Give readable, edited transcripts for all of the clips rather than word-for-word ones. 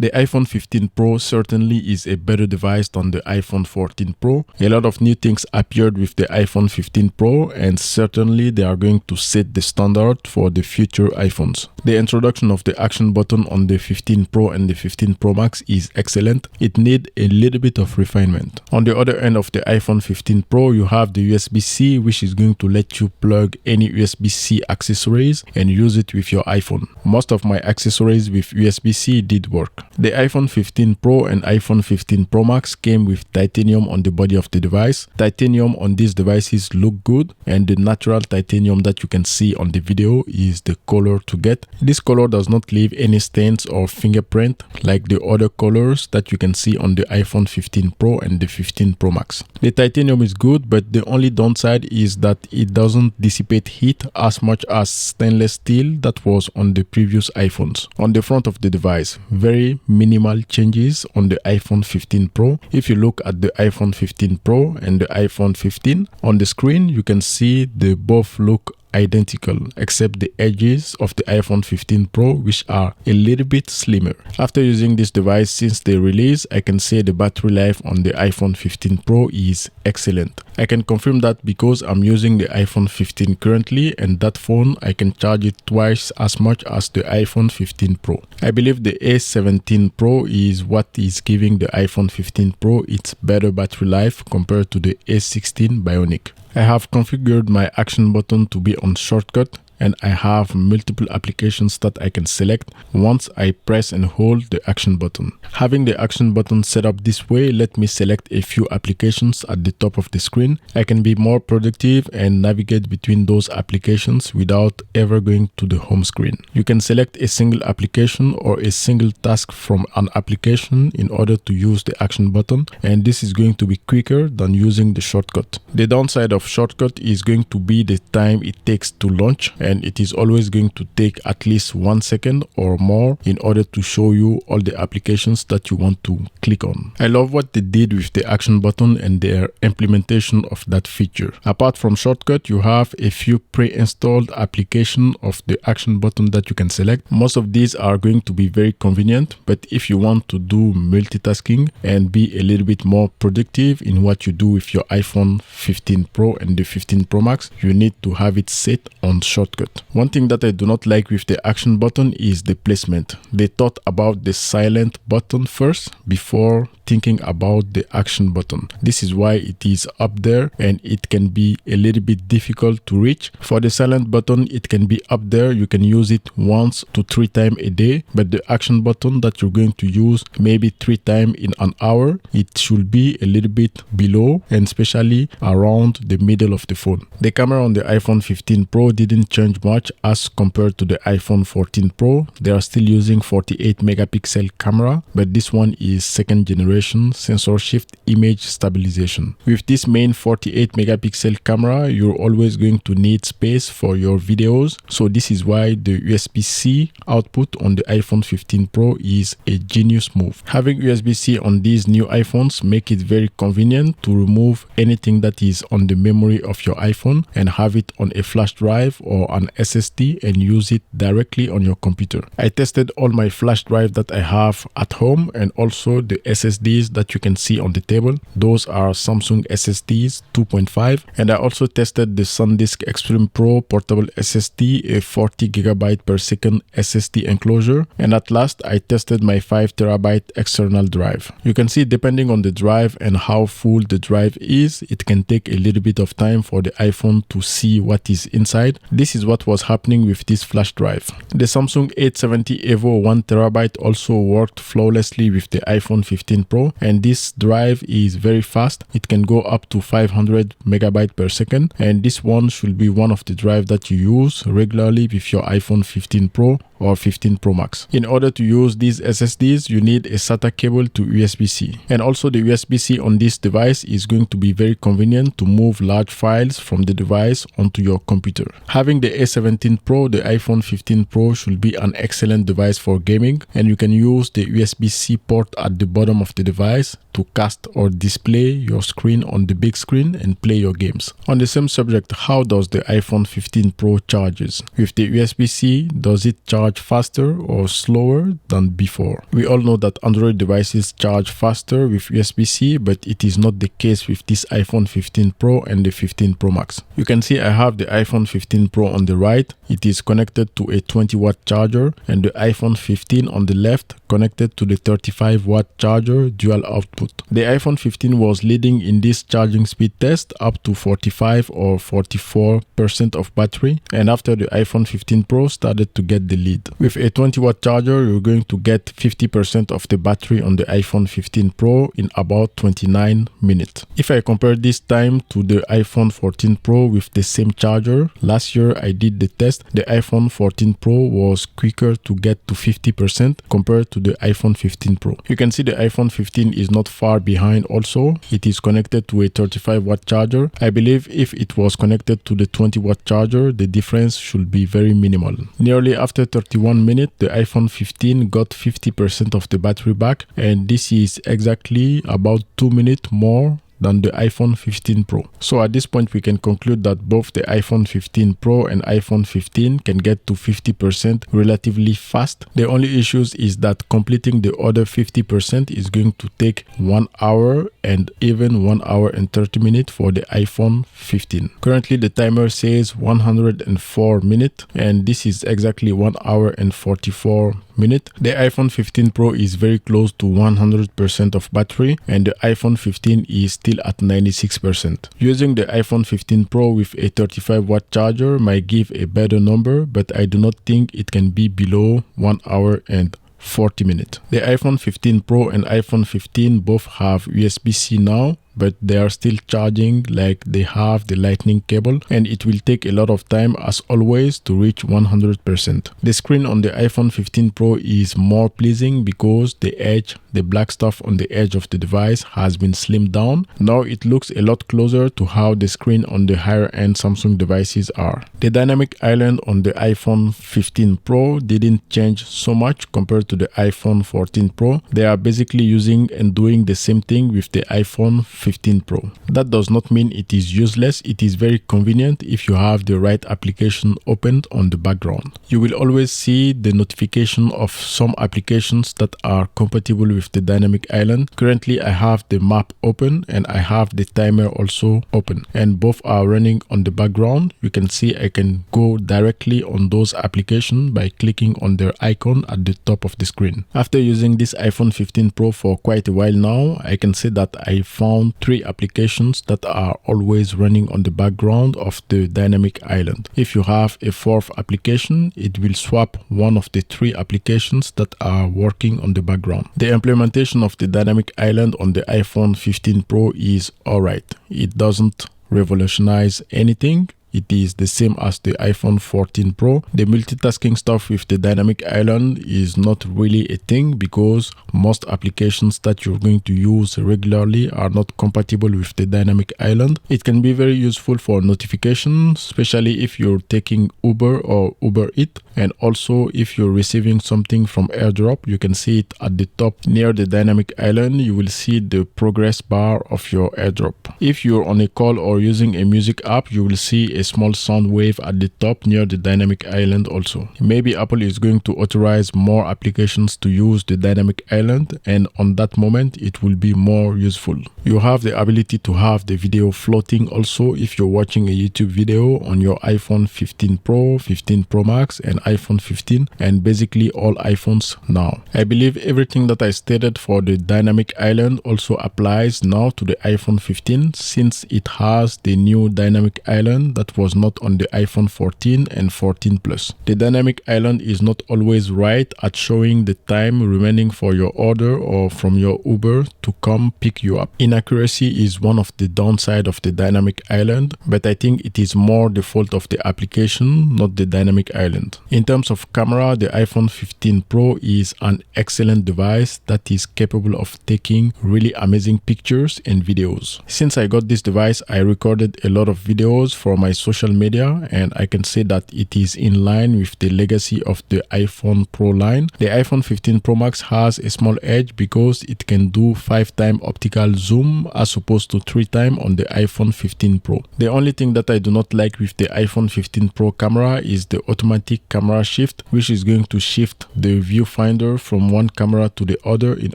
The iPhone 15 Pro certainly is a better device than the iPhone 14 Pro. A lot of new things appeared with the iPhone 15 Pro, and certainly they are going to set the standard for the future iPhones. The introduction of the action button on the 15 Pro and the 15 Pro Max is excellent. It needs a little bit of refinement. On the other end of the iPhone 15 Pro, you have the USB-C, which is going to let you plug any USB-C accessories and use it with your iPhone. Most of my accessories with USB-C did work. The iPhone 15 Pro and iPhone 15 Pro Max came with titanium on the body of the device. Titanium on these devices look good, and the natural titanium that you can see on the video is the color to get. This color does not leave any stains or fingerprint like the other colors that you can see on the iPhone 15 Pro and the 15 Pro Max. The titanium is good, but the only downside is that it doesn't dissipate heat as much as stainless steel that was on the previous iPhones. On the front of the device, very minimal changes on the iPhone 15 Pro. If you look at the iPhone 15 Pro and the iPhone 15, on the screen you can see they both look identical except the edges of the iPhone 15 Pro, which are a little bit slimmer. After using this device since the release, I can say the battery life on the iPhone 15 Pro is excellent. I can confirm that because I'm using the iPhone 15 currently, and that phone I can charge it twice as much as the iPhone 15 Pro. I believe the A17 Pro is what is giving the iPhone 15 Pro its better battery life compared to the A16 Bionic. I have configured my action button to be on shortcut, and I have multiple applications that I can select once I press and hold the action button. Having the action button set up this way let me select a few applications at the top of the screen. I can be more productive and navigate between those applications without ever going to the home screen. You can select a single application or a single task from an application in order to use the action button, and this is going to be quicker than using the shortcut. The downside of shortcut is going to be the time it takes to launch, and it is always going to take at least 1 second or more in order to show you all the applications that you want to click on. I love what they did with the action button and their implementation of that feature. Apart from shortcut, you have a few pre-installed applications of the action button that you can select. Most of these are going to be very convenient, but if you want to do multitasking and be a little bit more productive in what you do with your iPhone 15 Pro and the 15 Pro Max, you need to have it set on shortcut. One thing that I do not like with the action button is the placement. They thought about the silent button first before thinking about the action button. This is why it is up there and it can be a little bit difficult to reach. For the silent button, it can be up there. You can use it 1 to 3 times a day, but the action button that you're going to use maybe 3 times in an hour, it should be a little bit below and especially around the middle of the phone. The camera on the iPhone 15 Pro didn't change much as compared to the iPhone 14 Pro. They are still using 48 megapixel camera, but this one is second generation sensor shift image stabilization. With this main 48 megapixel camera, you're always going to need space for your videos, so this is why the USB-C output on the iPhone 15 Pro is a genius move. Having USB-C on these new iPhones make it very convenient to remove anything that is on the memory of your iPhone and have it on a flash drive or an SSD and use it directly on your computer. I tested all my flash drive that I have at home and also the SSDs that you can see on the table. Those are Samsung SSDs 2.5, and I also tested the SanDisk Extreme Pro portable SSD, a 40 GB per second SSD enclosure, and at last I tested my 5 TB external drive. You can see depending on the drive and how full the drive is, it can take a little bit of time for the iPhone to see what is inside. This is what was happening with this flash drive. The Samsung 870 EVO 1 TB also worked flawlessly with the iPhone 15 Pro, and this drive is very fast. It can go up to 500 megabytes per second, and this one should be one of the drives that you use regularly with your iPhone 15 Pro or 15 Pro Max. In order to use these SSDs, you need a SATA cable to USB-C. And also the USB-C on this device is going to be very convenient to move large files from the device onto your computer. Having the A17 Pro, the iPhone 15 Pro should be an excellent device for gaming, and you can use the USB-C port at the bottom of the device to cast or display your screen on the big screen and play your games. On the same subject, how does the iPhone 15 Pro charges? With the USB-C, does it charge charge faster or slower than before. We all know that Android devices charge faster with USB-C, but it is not the case with this iPhone 15 Pro and the 15 Pro Max. You can see I have the iPhone 15 Pro on the right. It is connected to a 20-watt charger, and the iPhone 15 on the left connected to the 35-watt charger dual output. The iPhone 15 was leading in this charging speed test up to 45 or 44% of battery, and after the iPhone 15 Pro started to get the lead. With a 20-watt charger, you're going to get 50% of the battery on the iPhone 15 Pro in about 29 minutes. If I compare this time to the iPhone 14 Pro with the same charger, last year I did the test, the iPhone 14 Pro was quicker to get to 50% compared to the iPhone 15 Pro. You can see the iPhone 15 is not far behind also. It is connected to a 35-watt charger. I believe if it was connected to the 20-watt charger, the difference should be very minimal. Nearly after 31 minutes, the iPhone 15 got 50% of the battery back, and this is exactly about 2 minutes more than the iPhone 15 Pro. So at this point, we can conclude that both the iPhone 15 Pro and iPhone 15 can get to 50% relatively fast. The only issue is that completing the other 50% is going to take 1 hour and even 1 hour and 30 minutes for the iPhone 15. Currently, the timer says 104 minutes, and this is exactly 1 hour and 44 minutes. The iPhone 15 Pro is very close to 100% of battery, and the iPhone 15 is still at 96%. Using the iPhone 15 Pro with a 35-watt charger might give a better number, but I do not think it can be below 1 hour and 40 minutes. The iPhone 15 Pro and iPhone 15 both have USB-C now, but they are still charging like they have the lightning cable, and it will take a lot of time as always to reach 100%. The screen on the iPhone 15 Pro is more pleasing because the black stuff on the edge of the device has been slimmed down. Now it looks a lot closer to how the screen on the higher end Samsung devices are. The dynamic island on the iPhone 15 Pro didn't change so much compared to the iPhone 14 Pro. They are basically using and doing the same thing with the iPhone 15 Pro. That does not mean it is useless. It is very convenient if you have the right application opened on the background. You will always see the notification of some applications that are compatible with the dynamic island. Currently, I have the map open and I have the timer also open, and both are running on the background. You can see I can go directly on those applications by clicking on their icon at the top of the screen. After using this iPhone 15 Pro for quite a while now, I can say that I found 3 applications that are always running on the background of the dynamic island. If you have a 4th application, it will swap one of the 3 applications that are working on the background. The implementation of the dynamic island on the iPhone 15 Pro is alright. It doesn't revolutionize anything. It is the same as the iPhone 14 Pro. The multitasking stuff with the dynamic island is not really a thing because most applications that you're going to use regularly are not compatible with the dynamic island. It can be very useful for notifications, especially if you're taking Uber or Uber Eats, and also if you're receiving something from AirDrop. You can see it at the top near the dynamic island. You will see the progress bar of your AirDrop. If you're on a call or using a music app, you will see a small sound wave at the top near the dynamic island also. Maybe Apple is going to authorize more applications to use the dynamic island, and on that moment it will be more useful. You have the ability to have the video floating also if you're watching a YouTube video on your iPhone 15 Pro, 15 Pro Max and iPhone 15, and basically all iPhones now. I believe everything that I stated for the dynamic island also applies now to the iPhone 15 since it has the new dynamic island that was not on the iPhone 14 and 14 Plus. The dynamic island is not always right at showing the time remaining for your order or from your Uber to come pick you up. Inaccuracy is one of the downside of the dynamic island, but I think it is more the fault of the application, not the dynamic island. In terms of camera, the iPhone 15 Pro is an excellent device that is capable of taking really amazing pictures and videos. Since I got this device, I recorded a lot of videos for my social media, and I can say that it is in line with the legacy of the iPhone Pro line. The iPhone 15 Pro Max has a small edge because it can do 5x optical zoom as opposed to 3x on the iPhone 15 Pro. The only thing that I do not like with the iPhone 15 Pro camera is the automatic camera shift, which is going to shift the viewfinder from one camera to the other in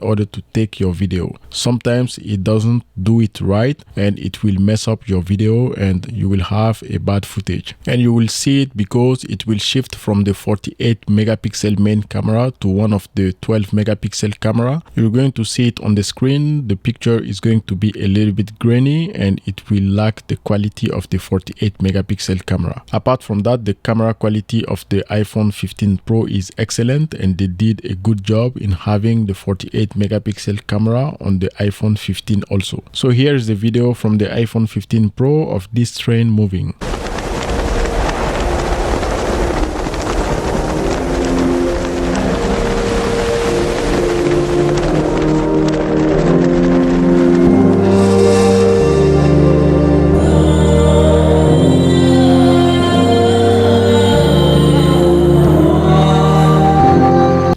order to take your video. Sometimes it doesn't do it right and it will mess up your video and you will have a bad footage. And you will see it because it will shift from the 48 megapixel main camera to one of the 12 megapixel camera. You're going to see it on the screen. The picture is going to be a little bit grainy and it will lack the quality of the 48 megapixel camera. Apart from that, the camera quality of the iPhone 15 Pro is excellent and they did a good job in having the 48 megapixel camera on the iPhone 15 also. So here's the video from the iPhone 15 Pro of this train moving.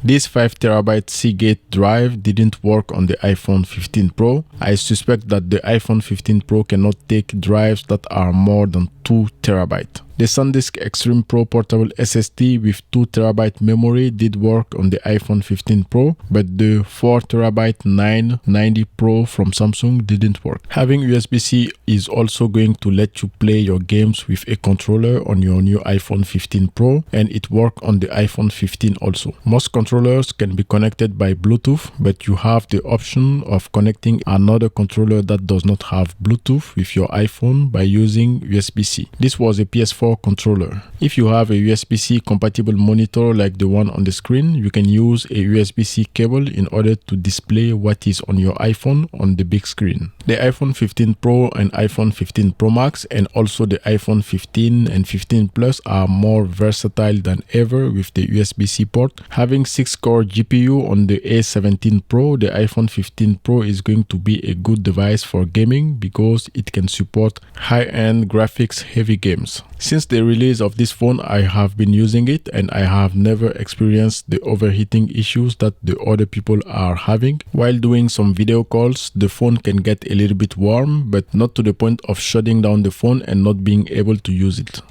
This 5TB Seagate drive didn't work on the iPhone 15 Pro. I suspect that the iPhone 15 Pro cannot take drives that are more than 2TB. The SanDisk Extreme Pro portable SSD with 2TB memory did work on the iPhone 15 Pro, but the 4TB 990 Pro from Samsung didn't work. Having USB-C is also going to let you play your games with a controller on your new iPhone 15 Pro, and it works on the iPhone 15 also. Most controllers can be connected by Bluetooth, but you have the option of connecting another controller that does not have Bluetooth with your iPhone by using USB-C. This was a PS4 controller. If you have a USB-C compatible monitor like the one on the screen, you can use a USB-C cable in order to display what is on your iPhone on the big screen. The iPhone 15 Pro and iPhone 15 Pro Max and also the iPhone 15 and 15 Plus are more versatile than ever with the USB-C port. Having 6-core GPU on the A17 Pro, the iPhone 15 Pro is going to be a good device for gaming because it can support high-end graphics heavy games. Since the release of this phone, I have been using it and I have never experienced the overheating issues that the other people are having. While doing some video calls, the phone can get a little bit warm, but not to the point of shutting down the phone and not being able to use it.